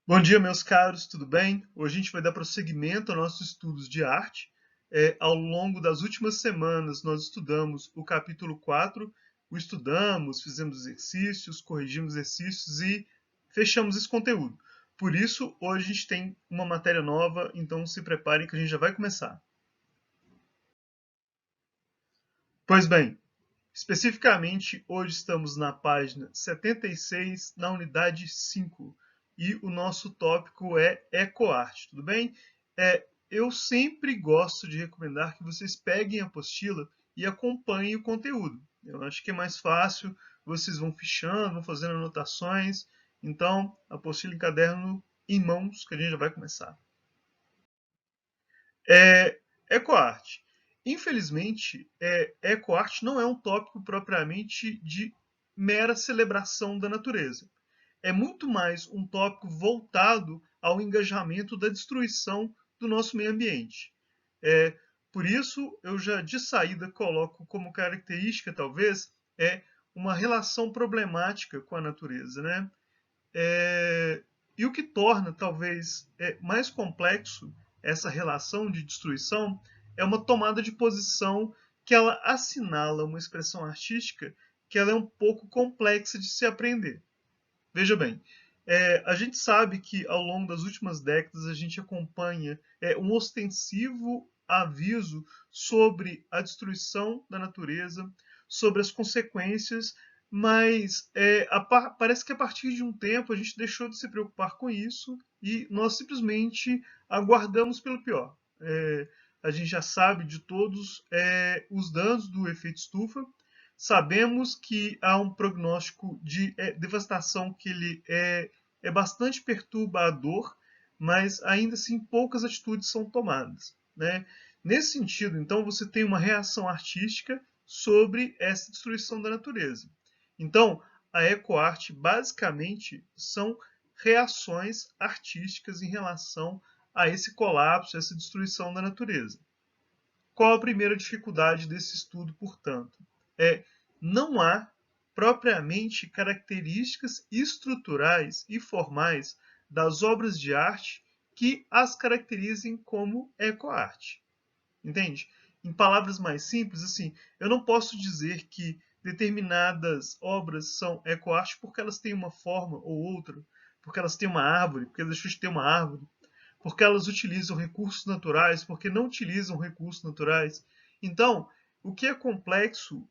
Bom dia, meus caros, tudo bem? Hoje a gente vai dar prosseguimento aos nossos estudos de arte. Ao longo das últimas semanas, nós estudamos o capítulo 4, o estudamos, fizemos exercícios, corrigimos exercícios e fechamos esse conteúdo. Por isso, hoje a gente tem uma matéria nova, então se preparem que a gente já vai começar. Pois bem, especificamente, hoje estamos na página 76, na unidade 5, e o nosso tópico é ecoarte, tudo bem? Eu sempre gosto de recomendar que vocês peguem a apostila e acompanhem o conteúdo. Eu acho que é mais fácil, vocês vão fichando, vão fazendo anotações. Então, apostila em caderno em mãos, que a gente já vai começar. Ecoarte. Infelizmente, ecoarte não é um tópico propriamente de mera celebração da natureza. É muito mais um tópico voltado ao engajamento da destruição do nosso meio ambiente. É, por isso, eu já de saída coloco como característica, talvez, uma relação problemática com a natureza, né? E o que torna, talvez, mais complexo essa relação de destruição é uma tomada de posição que ela assinala uma expressão artística que ela é um pouco complexa de se aprender. Veja bem, a gente sabe que ao longo das últimas décadas a gente acompanha um ostensivo aviso sobre a destruição da natureza, sobre as consequências, mas parece que a partir de um tempo a gente deixou de se preocupar com isso e nós simplesmente aguardamos pelo pior. A gente já sabe de todos os danos do efeito estufa. Sabemos que há um prognóstico de devastação que ele é bastante perturbador, mas ainda assim poucas atitudes são tomadas, né? Nesse sentido, então, você tem uma reação artística sobre essa destruição da natureza. Então, a ecoarte basicamente são reações artísticas em relação a esse colapso, essa destruição da natureza. Qual a primeira dificuldade desse estudo, portanto? Não há propriamente características estruturais e formais das obras de arte que as caracterizem como ecoarte. Entende? Em palavras mais simples, assim, eu não posso dizer que determinadas obras são ecoarte porque elas têm uma forma ou outra, porque elas têm uma árvore, porque deixou de ter uma árvore, porque elas utilizam recursos naturais, porque não utilizam recursos naturais. Então, o que é complexo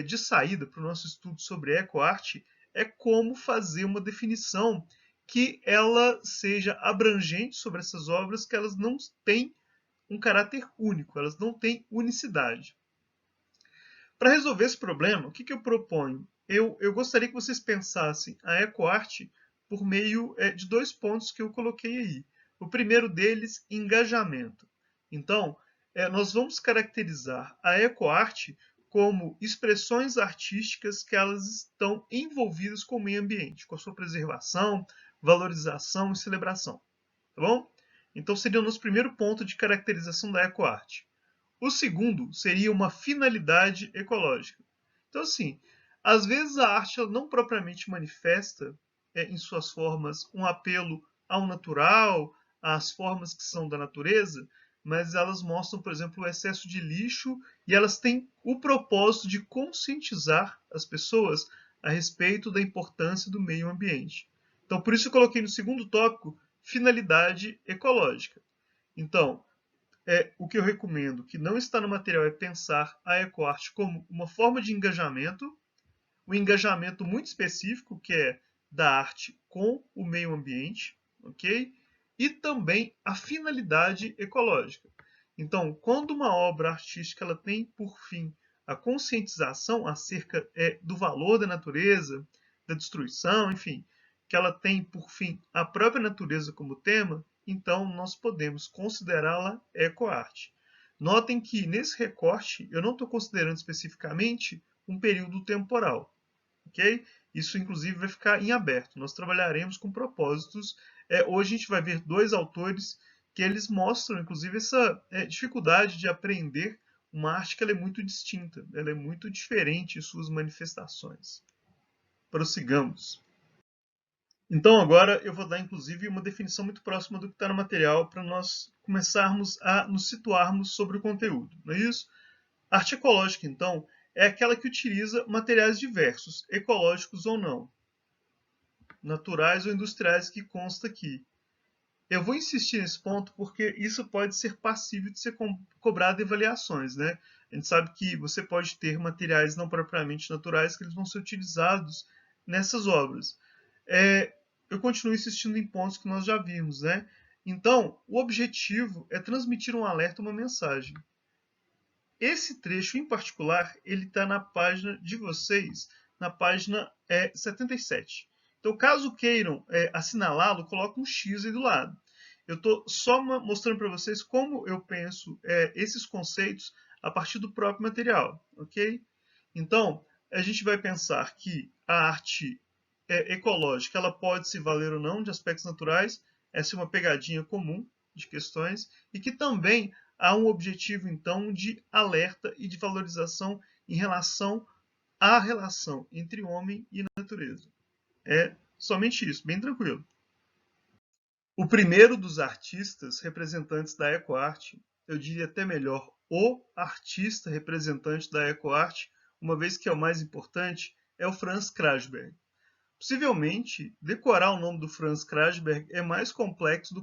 de saída para o nosso estudo sobre ecoarte é como fazer uma definição que ela seja abrangente sobre essas obras, que elas não têm um caráter único, elas não têm unicidade. Para resolver esse problema, o que eu proponho? Eu gostaria que vocês pensassem a ecoarte por meio de dois pontos que eu coloquei aí. O primeiro deles, engajamento. Então, nós vamos caracterizar a ecoarte como expressões artísticas que elas estão envolvidas com o meio ambiente, com a sua preservação, valorização e celebração. Tá bom? Então, seria o nosso primeiro ponto de caracterização da ecoarte. O segundo seria uma finalidade ecológica. Então, assim, às vezes a arte ela não propriamente manifesta em suas formas um apelo ao natural, às formas que são da natureza, mas elas mostram, por exemplo, o excesso de lixo e elas têm o propósito de conscientizar as pessoas a respeito da importância do meio ambiente. Então, por isso eu coloquei no segundo tópico finalidade ecológica. Então, o que eu recomendo, que não está no material, é pensar a ecoarte como uma forma de engajamento, um engajamento muito específico, que é da arte com o meio ambiente, ok? E também a finalidade ecológica. Então, quando uma obra artística ela tem por fim a conscientização acerca do valor da natureza, da destruição, enfim, que ela tem por fim a própria natureza como tema, então nós podemos considerá-la ecoarte. Notem que nesse recorte eu não estou considerando especificamente um período temporal, ok? Isso inclusive vai ficar em aberto. Nós trabalharemos com propósitos. Hoje a gente vai ver dois autores que eles mostram, inclusive, essa dificuldade de aprender uma arte que ela é muito distinta, ela é muito diferente em suas manifestações. Prossigamos. Então agora eu vou dar inclusive uma definição muito próxima do que está no material para nós começarmos a nos situarmos sobre o conteúdo, não é isso? A arte ecológica, então, é aquela que utiliza materiais diversos, ecológicos ou não, naturais ou industriais, que consta aqui. Eu vou insistir nesse ponto porque isso pode ser passível de ser cobrado em avaliações, né? A gente sabe que você pode ter materiais não propriamente naturais que eles vão ser utilizados nessas obras. Eu continuo insistindo em pontos que nós já vimos, né? Então, o objetivo é transmitir um alerta, uma mensagem. Esse trecho em particular, ele está na página de vocês, na página 77. Então, caso queiram assinalá-lo, coloca um X aí do lado. Eu estou só mostrando para vocês como eu penso esses conceitos a partir do próprio material, ok? Então, a gente vai pensar que a arte ecológica ela pode se valer ou não de aspectos naturais, essa é uma pegadinha comum de questões, e que também há um objetivo, então, de alerta e de valorização em relação à relação entre homem e natureza. É somente isso, bem tranquilo. O primeiro dos artistas representantes da ecoarte, eu diria até melhor, o artista representante da ecoarte, uma vez que é o mais importante, é o Franz Krasberg. Possivelmente, decorar o nome do Franz Krasberg é mais complexo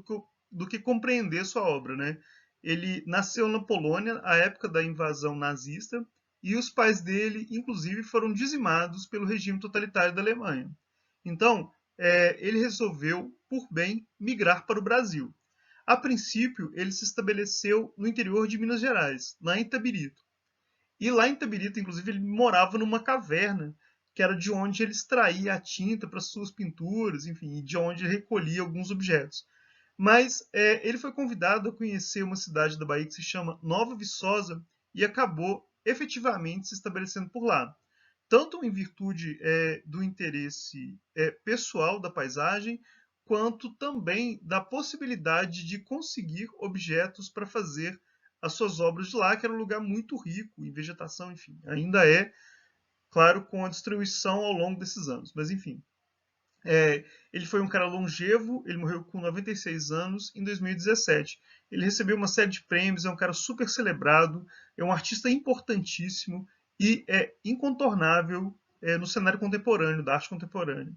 do que compreender sua obra, né? Ele nasceu na Polônia à época da invasão nazista e os pais dele, inclusive, foram dizimados pelo regime totalitário da Alemanha. Então, ele resolveu, por bem, migrar para o Brasil. A princípio, ele se estabeleceu no interior de Minas Gerais, lá em Itabirito. E lá em Itabirito, inclusive, ele morava numa caverna, que era de onde ele extraía a tinta para suas pinturas, enfim, e de onde ele recolhia alguns objetos. Mas ele foi convidado a conhecer uma cidade da Bahia que se chama Nova Viçosa e acabou efetivamente se estabelecendo por lá, tanto em virtude do interesse pessoal da paisagem, quanto também da possibilidade de conseguir objetos para fazer as suas obras de lá, que era um lugar muito rico em vegetação, enfim. Ainda é, claro, com a destruição ao longo desses anos, mas enfim. Ele foi um cara longevo, ele morreu com 96 anos em 2017. Ele recebeu uma série de prêmios, é um cara super celebrado, é um artista importantíssimo e é incontornável no cenário contemporâneo, da arte contemporânea.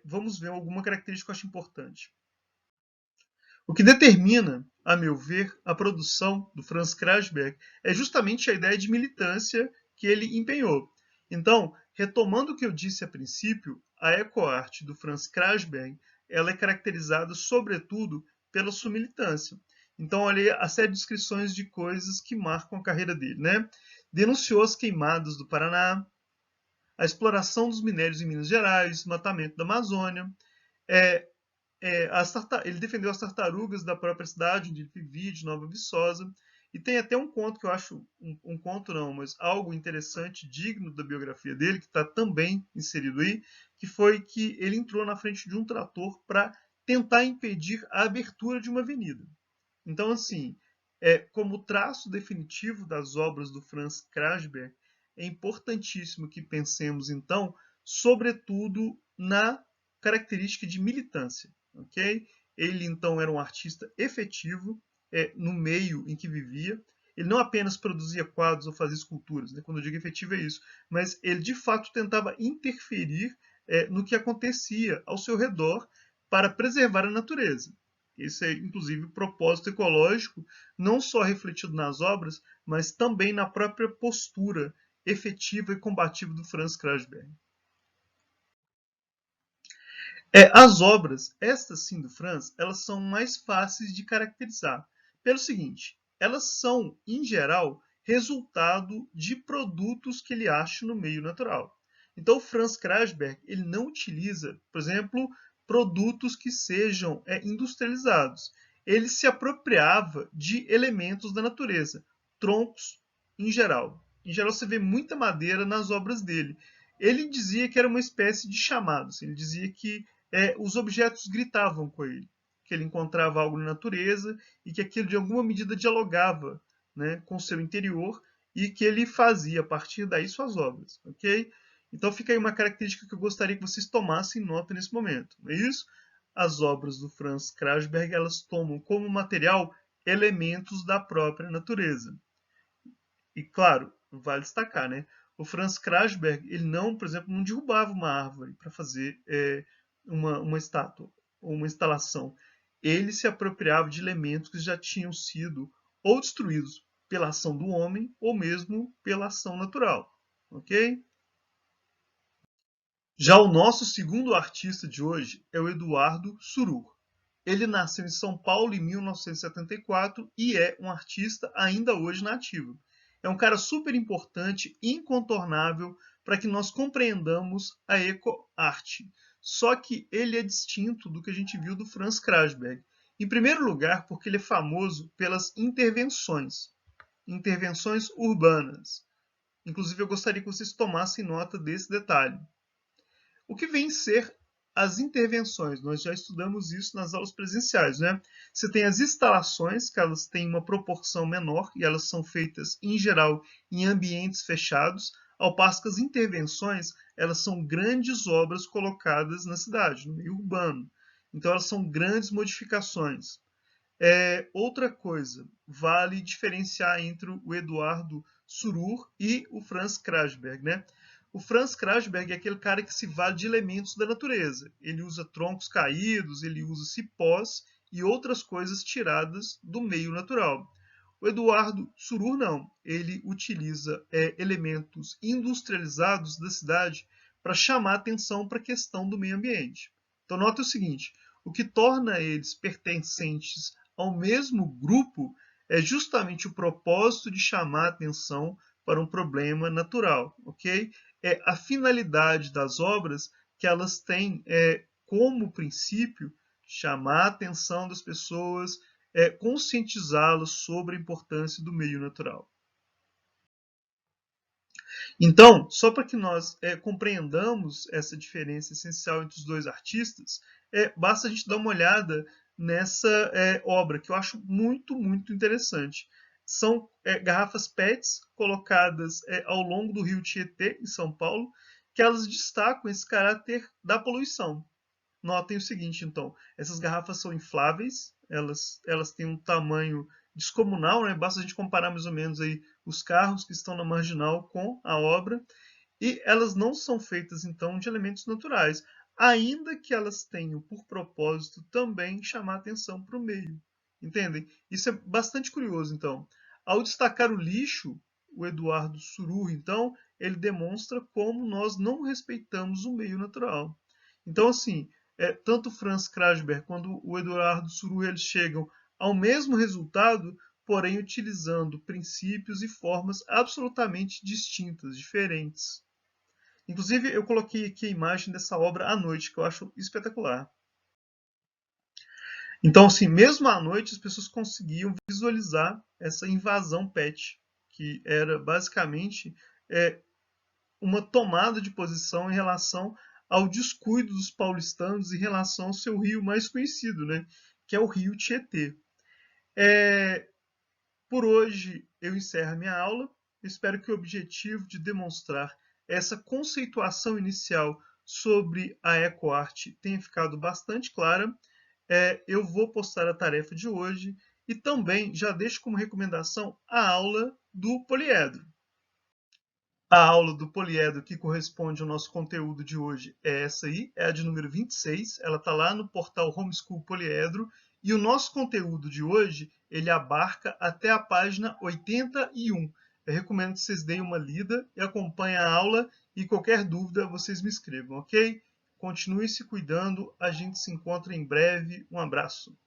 Vamos ver alguma característica que eu acho importante. O que determina, a meu ver, a produção do Franz Krasberg é justamente a ideia de militância que ele empenhou. Então, retomando o que eu disse a princípio, a ecoarte do Franz Krasberg ela é caracterizada, sobretudo, pela sua militância. Então, olha a série de descrições de coisas que marcam a carreira dele, né? Denunciou as queimadas do Paraná, a exploração dos minérios em Minas Gerais, desmatamento da Amazônia, é, ele defendeu as tartarugas da própria cidade onde ele vivia, de Nova Viçosa, e tem até um conto que eu acho, um conto não, mas algo interessante, digno da biografia dele, que está também inserido aí, que foi que ele entrou na frente de um trator para tentar impedir a abertura de uma avenida. Então, assim, como traço definitivo das obras do Franz Krasberg, é importantíssimo que pensemos, então, sobretudo na característica de militância, ok? Ele, então, era um artista efetivo no meio em que vivia. Ele não apenas produzia quadros ou fazia esculturas, né? Quando eu digo efetivo é isso, mas ele, de fato, tentava interferir no que acontecia ao seu redor para preservar a natureza. Esse é, inclusive, o propósito ecológico, não só refletido nas obras, mas também na própria postura efetiva e combativa do Franz Krasberg. As obras, estas sim do Franz, elas são mais fáceis de caracterizar. Pelo seguinte, elas são, em geral, resultado de produtos que ele acha no meio natural. Então, o Franz Krasberg ele não utiliza, por exemplo, produtos que sejam industrializados. Ele se apropriava de elementos da natureza, troncos em geral. Em geral, você vê muita madeira nas obras dele. Ele dizia que era uma espécie de chamado. Ele dizia que os objetos gritavam com ele, que ele encontrava algo na natureza e que aquilo de alguma medida dialogava, né, com o seu interior e que ele fazia a partir daí suas obras, ok? Então fica aí uma característica que eu gostaria que vocês tomassem nota nesse momento. Não é isso? As obras do Franz Krasberg, elas tomam como material elementos da própria natureza. E claro, vale destacar, né? O Franz Krasberg, ele não, por exemplo, não derrubava uma árvore para fazer uma estátua ou uma instalação. Ele se apropriava de elementos que já tinham sido ou destruídos pela ação do homem ou mesmo pela ação natural, ok? Já o nosso segundo artista de hoje é o Eduardo Suruh. Ele nasceu em São Paulo em 1974 e é um artista ainda hoje na ativa. É um cara super importante, incontornável para que nós compreendamos a ecoarte. Só que ele é distinto do que a gente viu do Franz Krasberg. Em primeiro lugar, porque ele é famoso pelas intervenções urbanas. Inclusive, eu gostaria que vocês tomassem nota desse detalhe. O que vem ser as intervenções? Nós já estudamos isso nas aulas presenciais, né? Você tem as instalações, que elas têm uma proporção menor e elas são feitas, em geral, em ambientes fechados, ao passo que as intervenções, elas são grandes obras colocadas na cidade, no meio urbano. Então, elas são grandes modificações. Outra coisa, vale diferenciar entre o Eduardo Suruh e o Franz Krasberg, né? O Franz Krasberg é aquele cara que se vale de elementos da natureza. Ele usa troncos caídos, ele usa cipós e outras coisas tiradas do meio natural. O Eduardo Suruh não. Ele utiliza elementos industrializados da cidade para chamar atenção para a questão do meio ambiente. Então, nota o seguinte: o que torna eles pertencentes ao mesmo grupo é justamente o propósito de chamar atenção para um problema natural, ok? É a finalidade das obras que elas têm como princípio chamar a atenção das pessoas, conscientizá-las sobre a importância do meio natural. Então, só para que nós compreendamos essa diferença essencial entre os dois artistas, basta a gente dar uma olhada nessa obra, que eu acho muito, muito interessante. São garrafas PETs colocadas ao longo do rio Tietê, em São Paulo, que elas destacam esse caráter da poluição. Notem o seguinte, então, essas garrafas são infláveis, elas têm um tamanho descomunal, né? Basta a gente comparar mais ou menos aí os carros que estão na marginal com a obra, e elas não são feitas, então, de elementos naturais, ainda que elas tenham por propósito também chamar atenção para o meio. Entendem? Isso é bastante curioso, então. Ao destacar o lixo, o Eduardo Suruh, então, ele demonstra como nós não respeitamos o meio natural. Então, assim, tanto o Franz Krasberg quanto o Eduardo Suruh, eles chegam ao mesmo resultado, porém utilizando princípios e formas absolutamente distintas, diferentes. Inclusive, eu coloquei aqui a imagem dessa obra à noite, que eu acho espetacular. Então, assim, mesmo à noite, as pessoas conseguiam visualizar essa invasão pet, que era basicamente uma tomada de posição em relação ao descuido dos paulistanos em relação ao seu rio mais conhecido, né, que é o rio Tietê. Por hoje eu encerro a minha aula. Espero que o objetivo de demonstrar essa conceituação inicial sobre a ecoarte tenha ficado bastante clara. Eu vou postar a tarefa de hoje e também já deixo como recomendação a aula do poliedro. A aula do poliedro que corresponde ao nosso conteúdo de hoje é essa aí, é a de número 26. Ela está lá no portal Homeschool Poliedro. E o nosso conteúdo de hoje, ele abarca até a página 81. Eu recomendo que vocês deem uma lida e acompanhem a aula. E qualquer dúvida, vocês me escrevam, ok? Continue se cuidando. A gente se encontra em breve. Um abraço.